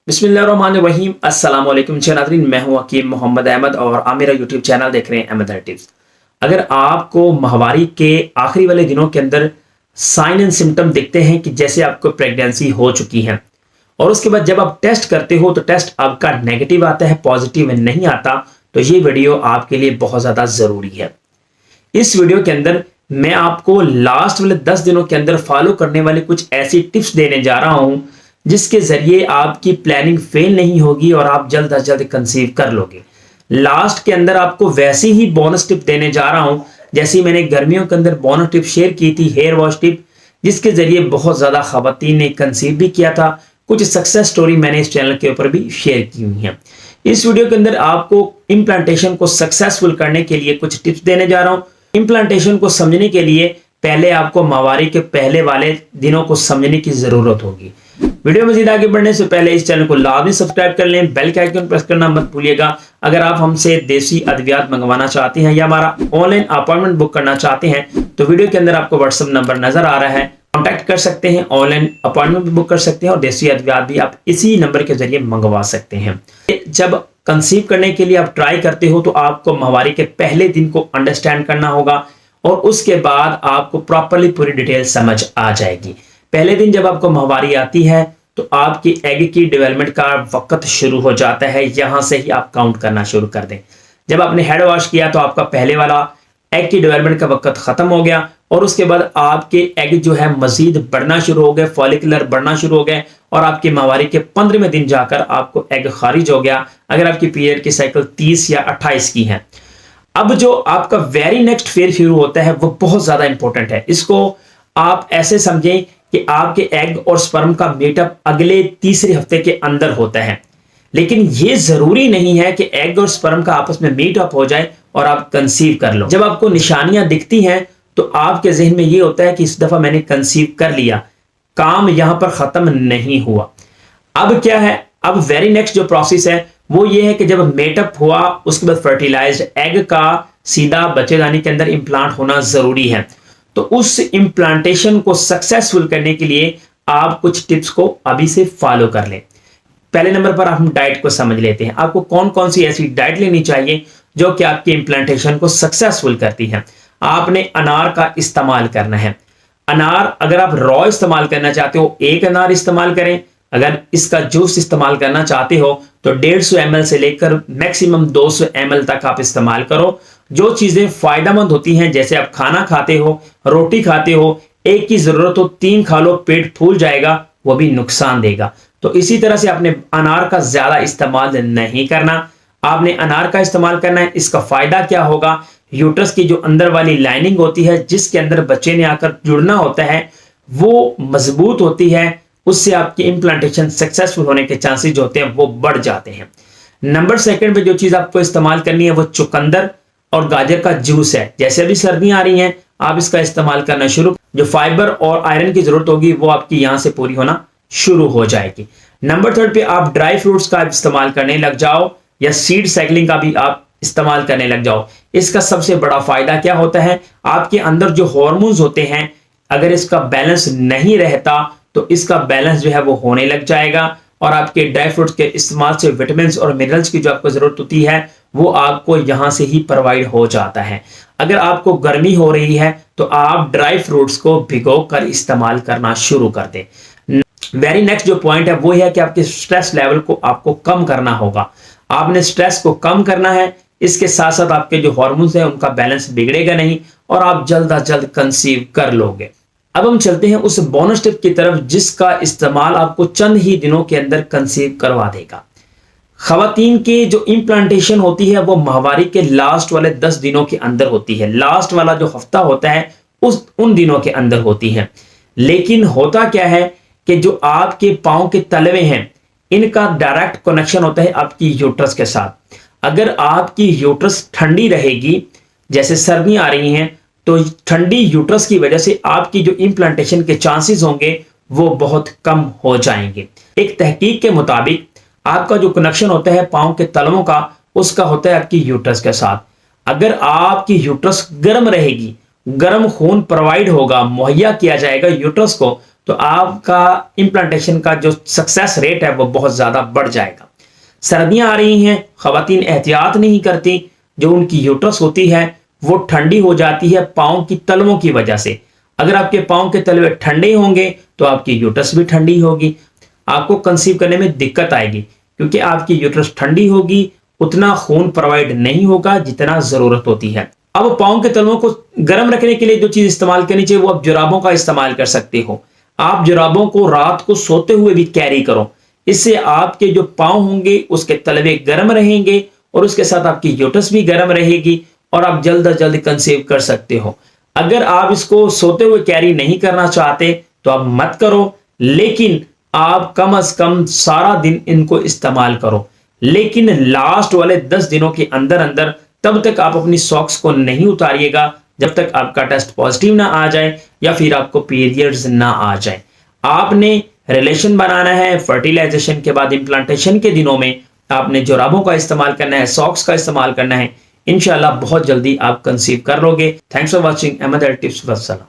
बिस्मिल्लाहिर्रहमानिर्रहीम अस्सलाम वालेकुम नाज़रीन, मैं हूं हकीम मोहम्मद अहमद और आप मेरा यूट्यूब चैनल देख रहे हैं अहमद टिप्स। अगर आपको माहवारी के आखिरी वाले दिनों के अंदर साइन एंड सिम्टम दिखते हैं कि जैसे आपको प्रेगनेंसी हो चुकी है और उसके बाद जब आप टेस्ट करते हो तो टेस्ट आपका नेगेटिव आता है, पॉजिटिव नहीं आता, तो ये वीडियो आपके लिए बहुत ज़्यादा ज़रूरी है। इस वीडियो के अंदर मैं आपको लास्ट वाले 10 दिनों के अंदर फॉलो करने वाली कुछ ऐसी टिप्स देने जा रहा हूं जिसके जरिए आपकी प्लानिंग फेल नहीं होगी और आप जल्द अज जल्द कंसीव कर लोगे। लास्ट के अंदर आपको वैसी ही बोनस टिप देने जा रहा हूं जैसी मैंने गर्मियों के अंदर बोनस टिप शेयर की थी, हेयर वॉश टिप, जिसके जरिए बहुत ज्यादा खवातीन ने कंसीव भी किया था। कुछ सक्सेस स्टोरी मैंने इस चैनल के ऊपर भी शेयर की हुई है। इस वीडियो के अंदर आपको इम्प्लांटेशन को सक्सेसफुल करने के लिए कुछ टिप्स देने जा रहा हूं। इम्प्लांटेशन को समझने के लिए पहले आपको माहवारी के पहले वाले दिनों को समझने की जरूरत होगी। वीडियो मजीद आगे बढ़ने से पहले इस चैनल को लाजमी सब्सक्राइब कर लें, बेल के आइकन प्रेस करना मत भूलिएगा। अगर आप हमसे देसी अद्वियात मंगवाना चाहते हैं या हमारा ऑनलाइन अपॉइंटमेंट बुक करना चाहते हैं तो वीडियो के अंदर आपको व्हाट्सएप नंबर नजर आ रहा है, कॉन्टैक्ट कर सकते हैं, ऑनलाइन अपॉइंटमेंट भी बुक कर सकते हैं और देसी अद्वियात भी आप इसी नंबर के जरिए मंगवा सकते हैं। जब कंसीव करने के लिए आप ट्राई करते हो तो आपको माहवारी के पहले दिन को अंडरस्टैंड करना होगा और उसके बाद आपको प्रॉपरली पूरी डिटेल समझ आ जाएगी। पहले दिन जब आपको माहवारी आती है तो आपकी एग की डेवलपमेंट का वक्त शुरू हो जाता है। यहां से ही आप काउंट करना शुरू कर दें। जब आपने हेड वॉश किया तो आपका पहले वाला एग की डेवलपमेंट का वक्त खत्म हो गया और उसके बाद आपके एग जो है मजीद बढ़ना शुरू हो गए, फॉलिकुलर बढ़ना शुरू हो गए और आपकी माहवारी के 15वें दिन जाकर आपको एग खारिज हो गया अगर आपकी पीरियड की साइकिल 30 या 28 की है। अब जो आपका वेरी नेक्स्ट फेज शुरू होता है वो बहुत ज्यादा इंपॉर्टेंट है। इसको आप ऐसे समझें कि आपके एग और स्पर्म का मीटअप अगले तीसरे हफ्ते के अंदर होता है, लेकिन यह जरूरी नहीं है कि एग और स्पर्म का आपस में मीटअप हो जाए और आप कंसीव कर लो। जब आपको निशानियां दिखती हैं तो आपके जहन में यह होता है कि इस दफा मैंने कंसीव कर लिया, काम यहां पर खत्म नहीं हुआ। अब क्या है, अब वेरी नेक्स्ट जो प्रोसेस है वो ये है कि जब मेटअप हुआ उसके बाद फर्टिलाइज्ड एग का सीधा बच्चेदानी के अंदर इम्प्लांट होना जरूरी है। तो उस इम्प्लांटेशन को सक्सेसफुल करने के लिए आप कुछ टिप्स को अभी से फॉलो कर लें। पहले नंबर पर हम डाइट को समझ लेते हैं। आपको कौन कौन सी ऐसी डाइट लेनी चाहिए जो कि आपके इम्प्लांटेशन को सक्सेसफुल करती है। आपने अनार का इस्तेमाल करना है। अनार अगर आप रॉ इस्तेमाल करना चाहते हो एक अनार इस्तेमाल करें। अगर इसका जूस इस्तेमाल करना चाहते हो तो 150 ml से लेकर मैक्सिमम 200 ml तक आप इस्तेमाल करो। जो चीजें फायदेमंद होती हैं, जैसे आप खाना खाते हो, रोटी खाते हो, एक की जरूरत हो 3 खा लो, पेट फूल जाएगा, वो भी नुकसान देगा। तो इसी तरह से आपने अनार का ज्यादा इस्तेमाल नहीं करना। आपने अनार का इस्तेमाल करना है। इसका फायदा क्या होगा, यूट्रस की जो अंदर वाली लाइनिंग होती है जिसके अंदर बच्चे ने आकर जुड़ना होता है वो मजबूत होती है, उससे आपकी इम्प्लांटेशन सक्सेसफुल होने के चांसेस जो होते हैं वो बढ़ जाते हैं। नंबर सेकंड पे जो चीज आपको इस्तेमाल करनी है वो चुकंदर और गाजर का जूस है। जैसे अभी सर्दियां आ रही हैं आप इसका इस्तेमाल करना शुरू, जो फाइबर और आयरन की जरूरत होगी वो आपकी यहां से पूरी होना शुरू हो जाएगी। नंबर थर्ड पे आप ड्राई फ्रूट्स का इस्तेमाल करने लग जाओ या सीड साइकिलिंग का भी आप इस्तेमाल करने लग जाओ। इसका सबसे बड़ा फायदा क्या होता है, आपके अंदर जो हॉर्मोन्स होते हैं अगर इसका बैलेंस नहीं रहता तो इसका बैलेंस जो है वो होने लग जाएगा और आपके ड्राई फ्रूट्स के इस्तेमाल से विटामिन और मिनरल्स की जो आपको जरूरत होती है वो आपको यहां से ही प्रोवाइड हो जाता है। अगर आपको गर्मी हो रही है तो आप ड्राई फ्रूट्स को भिगो कर इस्तेमाल करना शुरू कर दें। वेरी नेक्स्ट जो पॉइंट है वो है कि आपके स्ट्रेस लेवल को आपको कम करना होगा। आपने स्ट्रेस को कम करना है, इसके साथ साथ आपके जो हार्मोन्स हैं उनका बैलेंस बिगड़ेगा नहीं और आप जल्द अज जल्द कंसीव कर लोगे। अब हम चलते हैं उस बोनस टिप की तरफ जिसका इस्तेमाल आपको चंद ही दिनों के अंदर कंसीव करवा देगा। खवातीन की जो इम्प्लांटेशन होती है वो माहवारी के लास्ट वाले 10 दिनों के अंदर होती है। लास्ट वाला जो हफ्ता होता है उन दिनों के अंदर होती है। लेकिन होता क्या है कि जो आपके पांव के तलवे हैं इनका डायरेक्ट कनेक्शन होता है आपकी यूट्रस के साथ। अगर आपकी यूट्रस ठंडी रहेगी, जैसे सर्दियां आ रही हैं, तो ठंडी यूट्रस की वजह से आपकी जो इम्प्लांटेशन के चांसेस होंगे वो बहुत कम हो जाएंगे। एक तहकीक के मुताबिक आपका जो कनेक्शन होता है पांव के तलवों का उसका होता है आपकी यूट्रस के साथ। अगर आपकी यूट्रस गर्म रहेगी, गर्म खून प्रोवाइड होगा, मुहैया किया जाएगा यूट्रस को, तो आपका इम्प्लांटेशन का जो सक्सेस रेट है वो बहुत ज़्यादा बढ़ जाएगा। सर्दियां आ रही हैं, ख़वातीन एहतियात नहीं करती, जो उनकी यूट्रस होती है वो ठंडी हो जाती है पाँव की तलवों की वजह से। अगर आपके पाँव के तलवे ठंडे होंगे तो आपकी यूट्रस भी ठंडी होगी, आपको कंसीव करने में दिक्कत आएगी, क्योंकि आपकी यूट्रस ठंडी होगी, उतना खून प्रोवाइड नहीं होगा जितना ज़रूरत होती है। अब पाँव के तलवों को गर्म रखने के लिए जो चीज़ इस्तेमाल करनी चाहिए वो आप जुराबों का इस्तेमाल कर सकते हो। आप जुराबों को रात को सोते हुए भी कैरी करो, इससे आपके जो पाँव होंगे उसके तलवे गर्म रहेंगे और उसके साथ आपकी यूट्रस भी गर्म रहेगी और आप जल्द अज जल्द कंसीव कर सकते हो। अगर आप इसको सोते हुए कैरी नहीं करना चाहते तो आप मत करो, लेकिन आप कम से कम सारा दिन इनको इस्तेमाल करो, लेकिन लास्ट वाले 10 दिनों के अंदर अंदर तब तक आप अपनी सॉक्स को नहीं उतारिएगा जब तक आपका टेस्ट पॉजिटिव ना आ जाए या फिर आपको पीरियड्स ना आ जाए। आपने रिलेशन बनाना है, फर्टिलाइजेशन के बाद इम्प्लांटेशन के दिनों में आपने जुराबों का इस्तेमाल करना है, सॉक्स का इस्तेमाल करना है। इंशाल्लाह बहुत जल्दी आप कंसीव कर लोगे। Thanks for watching Ahmad tips. वस्सलाम।